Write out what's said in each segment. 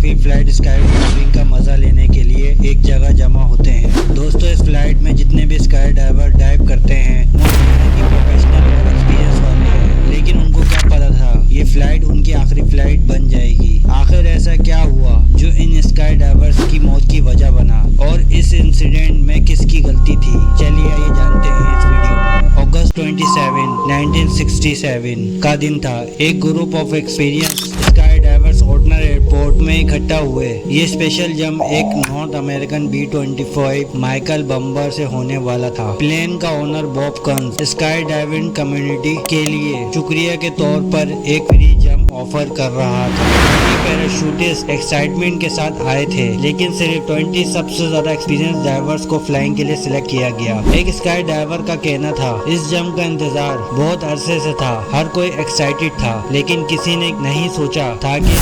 सभी flight sky diving का मजा लेने के लिए एक जगह जमा होते हैं। दोस्तों, इस फ्लाइट में जितने भी स्काई डाइवर डाइव करते हैं वो प्रोफेशनल और एक्सपीरियंस वाले हैं, लेकिन उनको क्या पता था ये फ्लाइट उनकी आखिरी फ्लाइट बन जाएगी। आखिर ऐसा क्या हुआ जो इन स्काई डाइवर्स की मौत की वजह बना, और इस इंसिडेंट में किसकी गलती थी? चलिए आइए जानते हैं इस वीडियो में। अगस्त 27, 1967 का दिन था। एक group of experience skydivers ओटनर एयरपोर्ट में इकट्ठा हुए। ये स्पेशल जंप एक North American B-25 Mitchell bomber से होने वाला था। प्लेन का ओनर बॉब कंस स्काई डाइविंग कम्युनिटी के लिए शुक्रिया के तौर पर एक फ्री जंप ऑफर कर रहा था। पैराशूटिस्ट एक्साइटमेंट के साथ आए थे, लेकिन सिर्फ 20 सबसे ज्यादा एक्सपीरियंस डाइवर्स को फ्लाइंग के लिए सिलेक्ट किया गया। एक स्काई डाइवर का कहना था, इस जंप का इंतजार बहुत अरसे से था। हर कोई एक्साइटेड था, लेकिन किसी ने नहीं सोचा था कि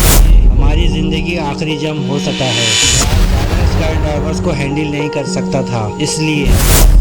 हमारी जिंदगी का आखिरी जंप हो सकता है। स्काई डाइवर्स को हैंडल नहीं कर सकता था, इसलिए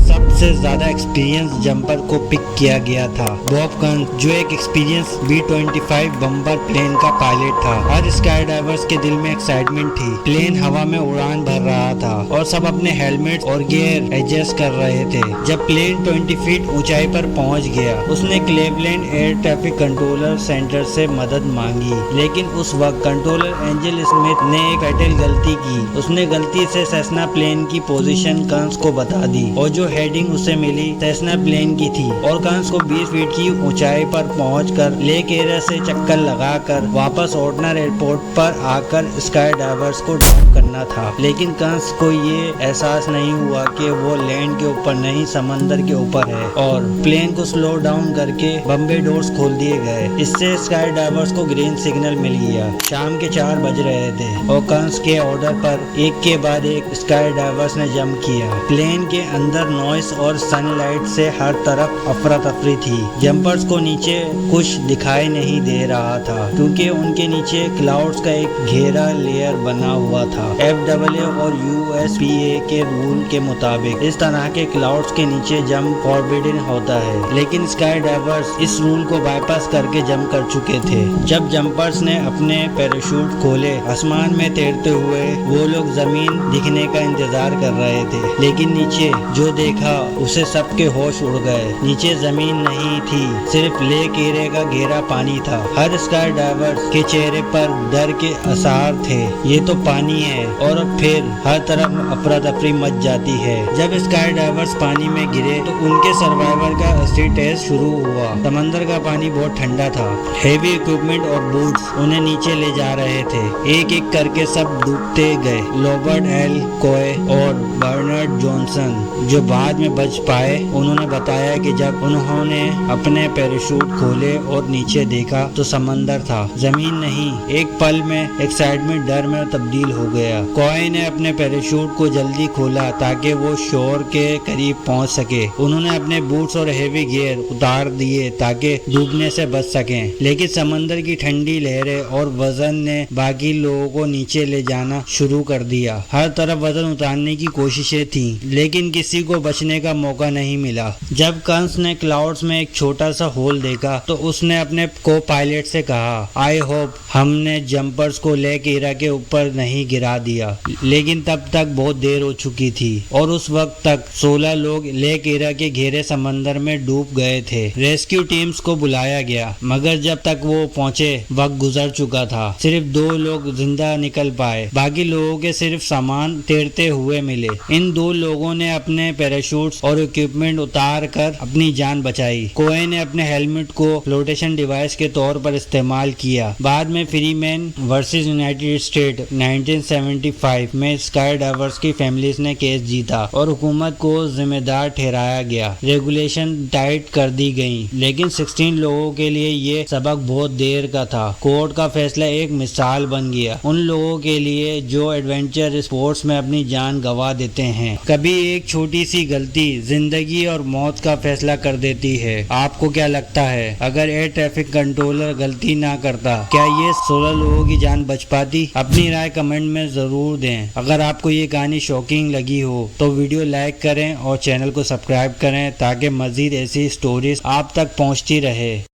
सबसे ज्यादा एक्सपीरियंस जंपर को पिक किया गया था। बॉब कंस, जो एक एक्सपीरियंस B-25 बम्बर प्लेन का पायलट था। हर स्काई डाइवर्स के दिल में एक्साइटमेंट थी। प्लेन हवा में उड़ान भर रहा था और सब अपने हेलमेट और गियर एडजस्ट कर रहे थे। जब प्लेन 20 फीट ऊंचाई पर पहुंच गया, उसने Cleveland air traffic controller centre से मदद मांगी, लेकिन उस वक्त कंट्रोलर एंजल स्मिथ ने एक फैटल गलती की। उसने गलती से सेसना प्लेन की पोजीशन कंस को बता दी, और जो हेडिंग उसे मिली सेसना प्लेन की थी। और कंस को 20 फीट की ऊंचाई पर पहुंचकर लेक एरिया से चक्कर लगाकर वापस ओटनर एयरपोर्ट पर आकर स्काई डाइवर्स को ड्रॉप करना था। लेकिन कंस को ये एहसास नहीं हुआ कि वो लैंड के ऊपर नहीं, समंदर के ऊपर है, और प्लेन को स्लो डाउन करके बम्बे डोर्स खोल दिए गए। इससे स्काई डाइवर्स को ग्रीन सिग्नल मिल गया। शाम के 4 बज रहे थे और कंस के ऑर्डर पर एक के बाद एक स्काई डाइवर्स ने जंप किया। प्लेन के अंदर नॉइस और सनलाइट से हर तरफ अफरा तफरी थी। जंपर्स को नीचे कुछ दिखाई नहीं दे रहा था, क्योंकि उनके नीचे क्लाउड्स का एक घेरा लेयर बना हुआ था। FAA और USPA के रूल के मुताबिक इस तरह के क्लाउड्स के नीचे जंप फॉरबिडन होता है, लेकिन स्काई डाइवर्स इस रूल को बाईपास करके जंप कर चुके थे। जब जंपर्स ने अपने पैराशूट खोले, आसमान में तैरते हुए वो लोग जमीन दिखने का इंतजार कर रहे थे, लेकिन नीचे जो देखा उसे सबके होश उड़ गए। नीचे जमीन नहीं थी, सिर्फ लेक एरिया का गहरा पानी था। हर स्काई डाइवर के चेहरे पर डर के आसार थे। ये तो पानी है, और फिर हर तरफ अफरा तफरी मच जाती है। जब स्काई डाइवर्स पानी में गिरे तो उनके सर्वाइवल का असली टेस्ट शुरू हुआ। समंदर का पानी बहुत ठंडा था। हेवी इक्विपमेंट और बूट्स उन्हें नीचे ले जा रहे थे। एक एक करके सब डूबते गए। रॉबर्ट एल कोए और बर्नार्ड जॉनसन, जो बाद में बच पाए, उन्होंने बताया कि जब उन्होंने अपने पैराशूट खोले और नीचे देखा तो समंदर था, जमीन नहीं। एक पल में एक्साइटमेंट डर में तब्दील हो गया। कॉय ने अपने पैराशूट को जल्दी खोला ताकि वो शोर के करीब पहुंच सके। उन्होंने अपने बूट्स और हेवी गियर उतार दिए ताकि डूबने से बच सकें, लेकिन समंदर की ठंडी लहरें और वजन ने बाकी लोगों को नीचे ले जाना शुरू कर दिया। हर तरफ वजन उतारने की कोशिशें थी, लेकिन किसी को बचने का मौका नहीं मिला। जब कंस ने क्लाउड्स में एक छोटा सा होल देखा तो उसने अपने को पायलट से कहा, आई होप हमने जंपर्स को लेक एरिया के ऊपर नहीं गिरा दिया। लेकिन तब तक बहुत देर हो चुकी थी, और उस वक्त तक 16 लोग लेक एरिया के घेरे समंदर में डूब गए थे। रेस्क्यू टीम्स को बुलाया गया, मगर जब तक वो पहुंचे वक्त गुजर चुका था। सिर्फ 2 लोग जिंदा निकल पाए, बाकी लोगों के सिर्फ सामान तैरते हुए मिले। इन 2 लोगों ने अपने पैराशूट्स और इक्विपमेंट उतार कर अपनी जान बचाई। कोए ने अपने हेलमेट को फ्लोटेशन डिवाइस के तौर पर इस्तेमाल किया। बाद में फ्रीमैन वर्सेस यूनाइटेड स्टेट 1975 में स्काई डाइवर्स की फैमिलीज ने केस जीता और हुकूमत को जिम्मेदार ठहराया गया। रेगुलेशन टाइट कर दी गई, लेकिन 16 लोगों के लिए ये सबक बहुत देर का था। कोर्ट का फैसला एक मिसाल बन गया उन लोगों के लिए जो एडवेंचर स्पोर्ट्स में अपनी जान गंवा देते हैं। कभी एक छोटी सी गलती जिंदगी और मौत का फैसला कर देती है। आपको क्या लगता है, अगर एयर ट्रैफिक कंट्रोलर गलती ना करता, क्या ये 16 लोगों की जान बच पाती? अपनी राय कमेंट में जरूर दें। अगर आपको ये कहानी शॉकिंग लगी हो तो वीडियो लाइक करें और चैनल को सब्सक्राइब करें ताकि मजीद ऐसी स्टोरीज आप तक पहुंचती रहे।